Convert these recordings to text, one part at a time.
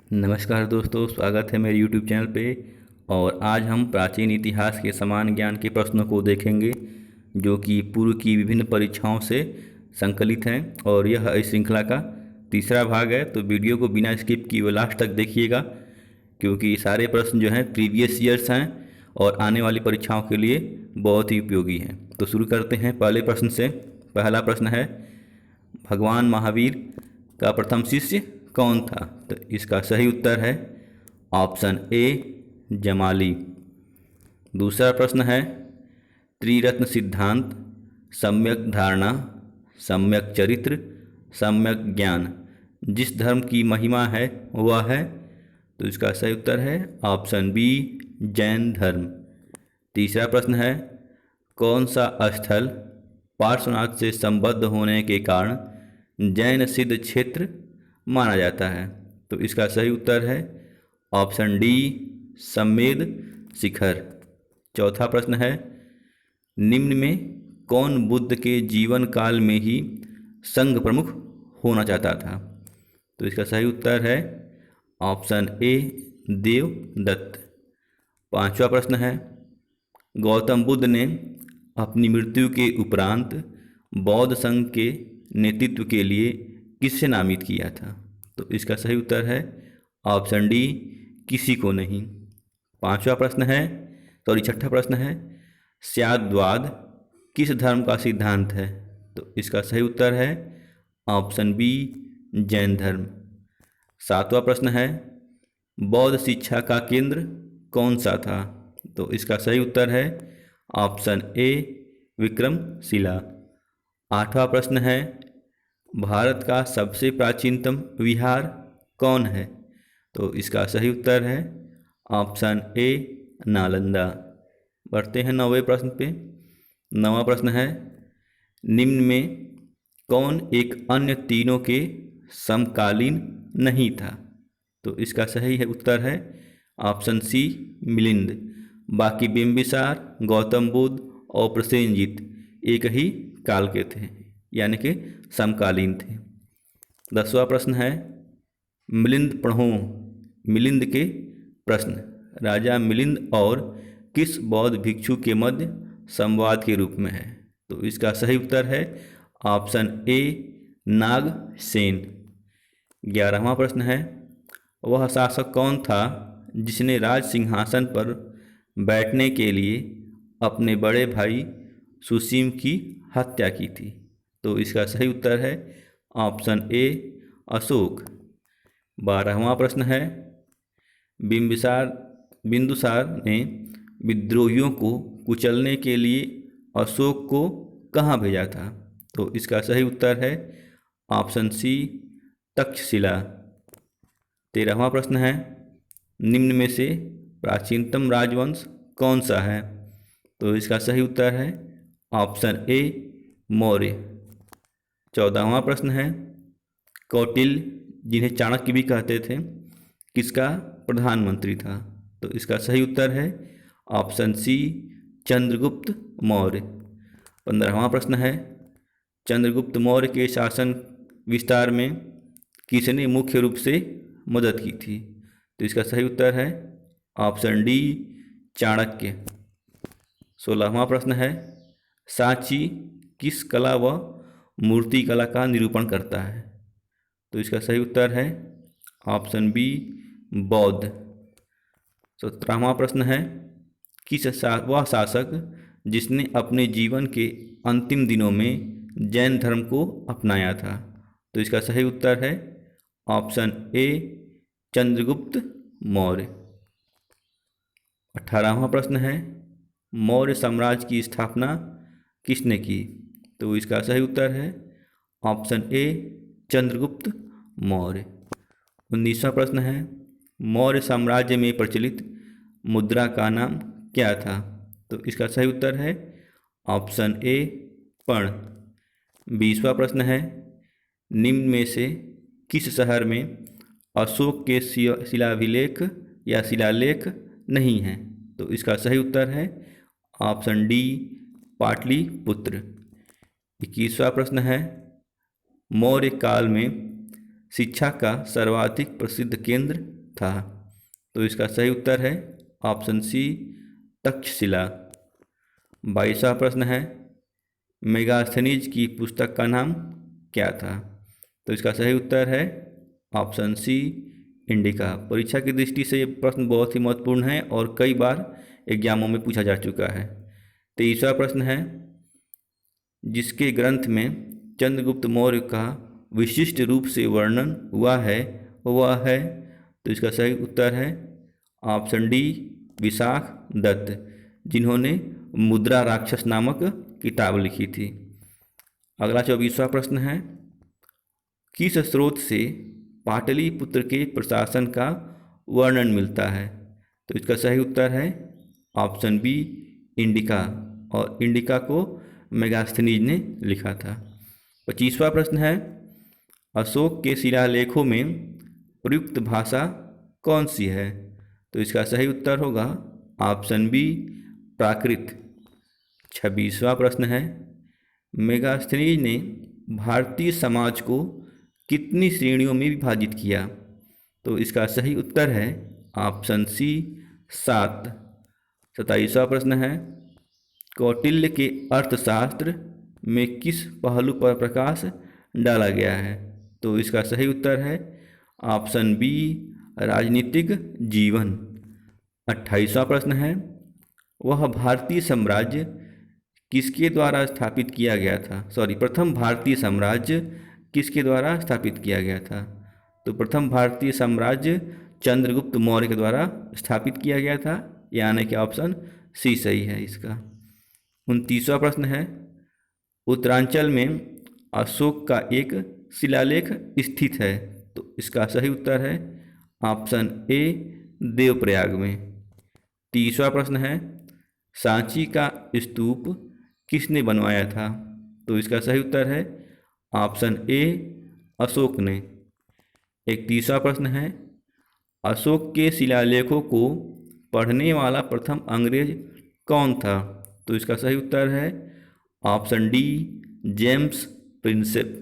नमस्कार दोस्तों, स्वागत है मेरे YouTube चैनल पे। और आज हम प्राचीन इतिहास के समान ज्ञान के प्रश्नों को देखेंगे जो कि पूर्व की विभिन्न परीक्षाओं से संकलित हैं। और यह इस श्रृंखला का तीसरा भाग है, तो वीडियो को बिना स्किप किए हुए लास्ट तक देखिएगा, क्योंकि सारे प्रश्न जो हैं प्रीवियस ईयर्स हैं और आने वाली परीक्षाओं के लिए बहुत ही उपयोगी हैं। तो शुरू करते हैं पहले प्रश्न से। पहला प्रश्न है, भगवान महावीर का प्रथम शिष्य कौन था? तो इसका सही उत्तर है ऑप्शन ए, जमाली। दूसरा प्रश्न है, त्रिरत्न सिद्धांत, सम्यक धारणा, सम्यक चरित्र, सम्यक ज्ञान जिस धर्म की महिमा है वह है? तो इसका सही उत्तर है ऑप्शन बी, जैन धर्म। तीसरा प्रश्न है, कौन सा स्थल पार्श्वनाथ से संबद्ध होने के कारण जैन सिद्ध क्षेत्र माना जाता है? तो इसका सही उत्तर है ऑप्शन डी, सम्मेद शिखर। चौथा प्रश्न है, निम्न में कौन बुद्ध के जीवन काल में ही संघ प्रमुख होना चाहता था? तो इसका सही उत्तर है ऑप्शन ए, देवदत्त। पांचवा प्रश्न है, गौतम बुद्ध ने अपनी मृत्यु के उपरांत बौद्ध संघ के नेतृत्व के लिए किससे नामित किया था? तो इसका सही उत्तर है ऑप्शन डी, किसी को नहीं। छठा प्रश्न है, स्याद्वाद किस धर्म का सिद्धांत है? तो इसका सही उत्तर है ऑप्शन बी, जैन धर्म। सातवां प्रश्न है, बौद्ध शिक्षा का केंद्र कौन सा था? तो इसका सही उत्तर है ऑप्शन ए, विक्रमशिला। आठवां प्रश्न है, भारत का सबसे प्राचीनतम विहार कौन है? तो इसका सही उत्तर है ऑप्शन ए, नालंदा। बढ़ते हैं नौवें प्रश्न पे। नौवां प्रश्न है, निम्न में कौन एक अन्य तीनों के समकालीन नहीं था? तो इसका सही है उत्तर है ऑप्शन सी, मिलिंद। बाकी बिंबिसार, गौतम बुद्ध और प्रसेनजीत एक ही काल के थे, यानी कि समकालीन थे। 10वां प्रश्न है, मिलिंद पढ़ो। मिलिंद के प्रश्न राजा मिलिंद और किस बौद्ध भिक्षु के मध्य संवाद के रूप में है? तो इसका सही उत्तर है ऑप्शन ए, नागसेन। 11वां प्रश्न है, वह शासक कौन था जिसने राज सिंहासन पर बैठने के लिए अपने बड़े भाई सुसीम की हत्या की थी? तो इसका सही उत्तर है ऑप्शन ए, अशोक। 12वां प्रश्न है, बिंदुसार ने विद्रोहियों को कुचलने के लिए अशोक को कहाँ भेजा था? तो इसका सही उत्तर है ऑप्शन सी, तक्षशिला। 13वां प्रश्न है, निम्न में से प्राचीनतम राजवंश कौन सा है? तो इसका सही उत्तर है ऑप्शन ए, मौर्य। 14वां प्रश्न है, कौटिल्य जिन्हें चाणक्य भी कहते थे किसका प्रधानमंत्री था? तो इसका सही उत्तर है ऑप्शन सी, चंद्रगुप्त मौर्य। 15वां प्रश्न है, चंद्रगुप्त मौर्य के शासन विस्तार में किसने मुख्य रूप से मदद की थी? तो इसका सही उत्तर है ऑप्शन डी, चाणक्य। 16वां प्रश्न है, सांची किस कला व मूर्ति कला का निरूपण करता है? तो इसका सही उत्तर है ऑप्शन बी, बौद्ध। 17वां प्रश्न है, वह शासक जिसने अपने जीवन के अंतिम दिनों में जैन धर्म को अपनाया था? तो इसका सही उत्तर है ऑप्शन ए, चंद्रगुप्त मौर्य। 18वां प्रश्न है, मौर्य साम्राज्य की स्थापना किसने की? तो इसका सही उत्तर है ऑप्शन ए, चंद्रगुप्त मौर्य। 19वां प्रश्न है, मौर्य साम्राज्य में प्रचलित मुद्रा का नाम क्या था? तो इसका सही उत्तर है ऑप्शन ए, पर्ण। 20वां प्रश्न है, निम्न में से किस शहर में अशोक के शिलाभिलेख या शिलालेख नहीं हैं? तो इसका सही उत्तर है ऑप्शन डी, पाटलिपुत्र। 21वां प्रश्न है, मौर्य काल में शिक्षा का सर्वाधिक प्रसिद्ध केंद्र था। तो इसका सही उत्तर है ऑप्शन सी तक्षशिला। 22वां प्रश्न है मेगास्थनीज की पुस्तक का नाम क्या था? तो इसका सही उत्तर है ऑप्शन सी इंडिका। परीक्षा की दृष्टि से ये प्रश्न बहुत ही महत्वपूर्ण है और कई बार एग्जामों में पूछा जा चुका है। 23वां प्रश्न है जिसके ग्रंथ में चंद्रगुप्त मौर्य का विशिष्ट रूप से वर्णन हुआ है वह है? तो इसका सही उत्तर है ऑप्शन डी विशाख दत्त, जिन्होंने मुद्रा राक्षस नामक किताब लिखी थी। अगला 24वां प्रश्न है किस स्रोत से पाटलिपुत्र के प्रशासन का वर्णन मिलता है? तो इसका सही उत्तर है ऑप्शन बी इंडिका, और इंडिका को मेगास्थनीज ने लिखा था। 25वां प्रश्न है अशोक के शिलालेखों में प्रयुक्त भाषा कौन सी है? तो इसका सही उत्तर होगा ऑप्शन बी प्राकृत। 26वां प्रश्न है मेगास्थनीज ने भारतीय समाज को कितनी श्रेणियों में विभाजित किया? तो इसका सही उत्तर है ऑप्शन सी 7। 27वां प्रश्न है कौटिल्य के अर्थशास्त्र में किस पहलू पर प्रकाश डाला गया है? तो इसका सही उत्तर है ऑप्शन बी राजनीतिक जीवन। 28वां प्रश्न है वह भारतीय साम्राज्य किसके द्वारा स्थापित किया गया था? प्रथम भारतीय साम्राज्य किसके द्वारा स्थापित किया गया था? तो प्रथम भारतीय साम्राज्य चंद्रगुप्त मौर्य के द्वारा स्थापित किया गया था, यानी कि ऑप्शन सी सही है इसका। 29वां प्रश्न है उत्तरांचल में अशोक का एक शिलालेख स्थित है। तो इसका सही उत्तर है ऑप्शन ए देवप्रयाग में। 30वां प्रश्न है सांची का स्तूप किसने बनवाया था? तो इसका सही उत्तर है ऑप्शन ए अशोक ने। 31वां प्रश्न है अशोक के शिलालेखों को पढ़ने वाला प्रथम अंग्रेज कौन था? तो इसका सही उत्तर है ऑप्शन डी जेम्स प्रिंसेप।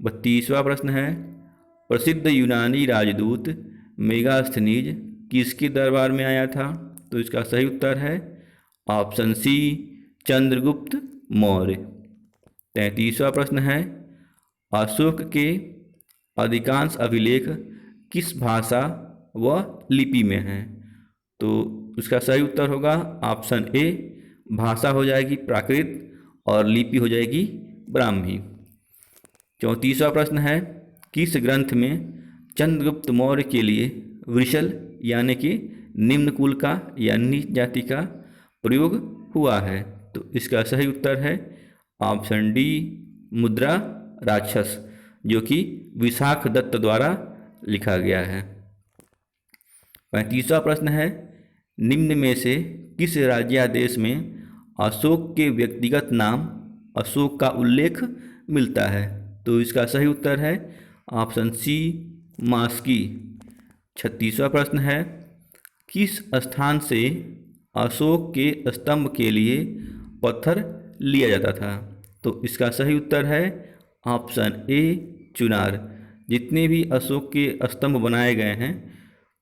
32वां प्रश्न है प्रसिद्ध यूनानी राजदूत मेगास्थनीज किसके दरबार में आया था? तो इसका सही उत्तर है ऑप्शन सी चंद्रगुप्त मौर्य। 33वां प्रश्न है अशोक के अधिकांश अभिलेख किस भाषा व लिपि में हैं? तो उसका सही उत्तर होगा ऑप्शन ए भाषा हो जाएगी प्राकृत और लिपि हो जाएगी ब्राह्मी। 34वां प्रश्न है किस ग्रंथ में चंद्रगुप्त मौर्य के लिए वृषल यानी कि निम्न कुल का या नीच जाति का प्रयोग हुआ है? तो इसका सही उत्तर है ऑप्शन डी मुद्रा राक्षस, जो कि विशाख दत्त द्वारा लिखा गया है। 35वां प्रश्न है निम्न में से किस राज्यादेश में अशोक के व्यक्तिगत नाम अशोक का उल्लेख मिलता है? तो इसका सही उत्तर है ऑप्शन सी मास्की। 36वां प्रश्न है किस स्थान से अशोक के स्तंभ के लिए पत्थर लिया जाता था? तो इसका सही उत्तर है ऑप्शन ए चुनार। जितने भी अशोक के स्तंभ बनाए गए हैं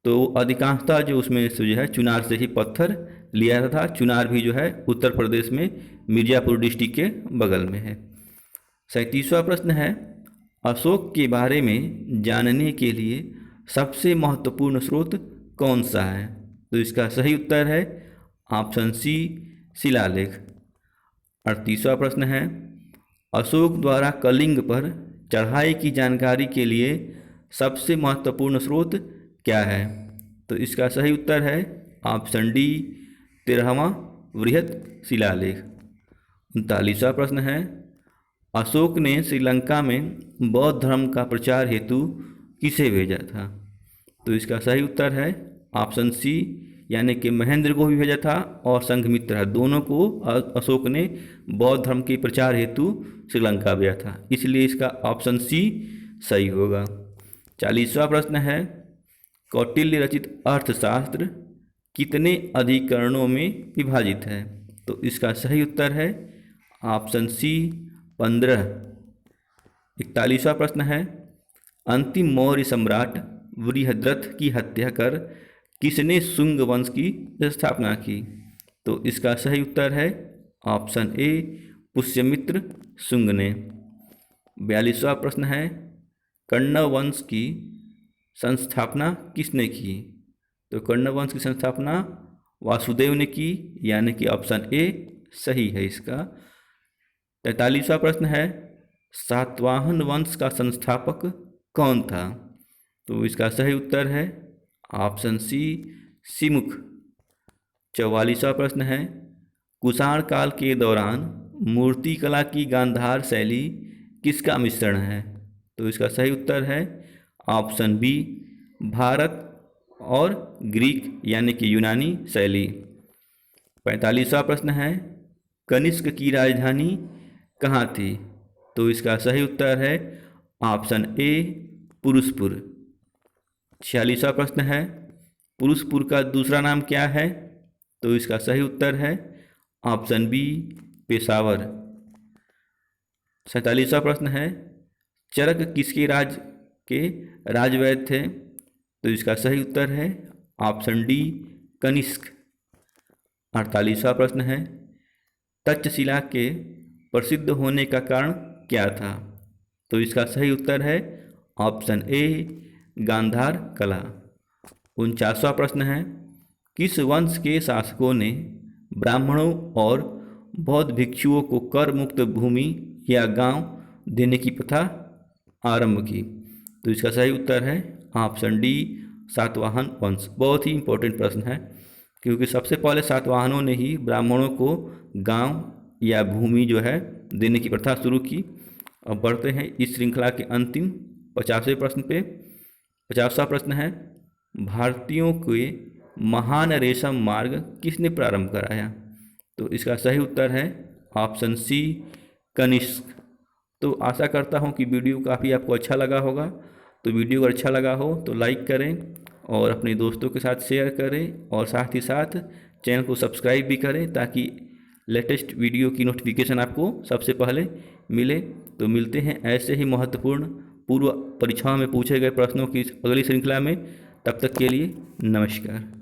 तो अधिकांशतः जो उसमें से जो है चुनार से ही पत्थर लिया जाता था। चुनार भी जो है उत्तर प्रदेश में मिर्ज़ापुर डिस्ट्रिक्ट के बगल में है। 37वां प्रश्न है अशोक के बारे में जानने के लिए सबसे महत्वपूर्ण स्रोत कौन सा है? तो इसका सही उत्तर है ऑप्शन सी शिलालेख। 38वां प्रश्न है अशोक द्वारा कलिंग पर चढ़ाई की जानकारी के लिए सबसे महत्वपूर्ण स्रोत क्या है? तो इसका सही उत्तर है ऑप्शन डी 13वां वृहत शिलालेख। 39वां प्रश्न है अशोक ने श्रीलंका में बौद्ध धर्म का प्रचार हेतु किसे भेजा था? तो इसका सही उत्तर है ऑप्शन सी यानी कि महेंद्र को भी भेजा था और संघमित्रा दोनों को अशोक ने बौद्ध धर्म के प्रचार हेतु श्रीलंका भेजा था, इसलिए इसका ऑप्शन सी सही होगा। 40वां प्रश्न है कौटिल्य रचित अर्थशास्त्र कितने अधिकरणों में विभाजित है? तो इसका सही उत्तर है ऑप्शन सी 15। 41वां प्रश्न है अंतिम मौर्य सम्राट वृहद्रथ की हत्या कर किसने शुंग वंश की स्थापना की? तो इसका सही उत्तर है ऑप्शन ए पुष्यमित्र शुंग ने। 42वां प्रश्न है कण्व वंश की संस्थापना किसने की? तो कण्व वंश की संस्थापना वासुदेव ने की, यानी कि ऑप्शन ए सही है इसका। 43वां प्रश्न है सातवाहन वंश का संस्थापक कौन था? तो इसका सही उत्तर है ऑप्शन सी सिमुख। 44वां प्रश्न है कुषाण काल के दौरान मूर्तिकला की गांधार शैली किसका मिश्रण है? तो इसका सही उत्तर है ऑप्शन बी भारत और ग्रीक यानी कि यूनानी शैली। 45वां प्रश्न है कनिष्क की राजधानी कहाँ थी? तो इसका सही उत्तर है ऑप्शन ए पुरुषपुर। 46वां प्रश्न है पुरुषपुर का दूसरा नाम क्या है? तो इसका सही उत्तर है ऑप्शन बी पेशावर। 47वां प्रश्न है चरक किसके राज के राजवैद्य थे? तो इसका सही उत्तर है ऑप्शन डी कनिष्क। 48वां प्रश्न है तक्षशिला के प्रसिद्ध होने का कारण क्या था? तो इसका सही उत्तर है ऑप्शन ए गांधार कला। 49वां प्रश्न है किस वंश के शासकों ने ब्राह्मणों और बौद्ध भिक्षुओं को कर मुक्त भूमि या गांव देने की प्रथा आरंभ की? तो इसका सही उत्तर है ऑप्शन डी सातवाहन वंश। बहुत ही इंपॉर्टेंट प्रश्न है क्योंकि सबसे पहले सातवाहनों ने ही ब्राह्मणों को गांव या भूमि जो है देने की प्रथा शुरू की। अब बढ़ते हैं इस श्रृंखला के अंतिम 50वें प्रश्न पे। 50वां प्रश्न है भारतीयों के महान रेशम मार्ग किसने प्रारंभ कराया? तो इसका सही उत्तर है ऑप्शन सी कनिष्क। तो आशा करता हूँ कि वीडियो काफ़ी आपको अच्छा लगा होगा। तो वीडियो अगर अच्छा लगा हो तो लाइक करें और अपने दोस्तों के साथ शेयर करें और साथ ही साथ चैनल को सब्सक्राइब भी करें ताकि लेटेस्ट वीडियो की नोटिफिकेशन आपको सबसे पहले मिले। तो मिलते हैं ऐसे ही महत्वपूर्ण पूर्व परीक्षाओं में पूछे गए प्रश्नों की अगली श्रृंखला में। तब तक के लिए नमस्कार।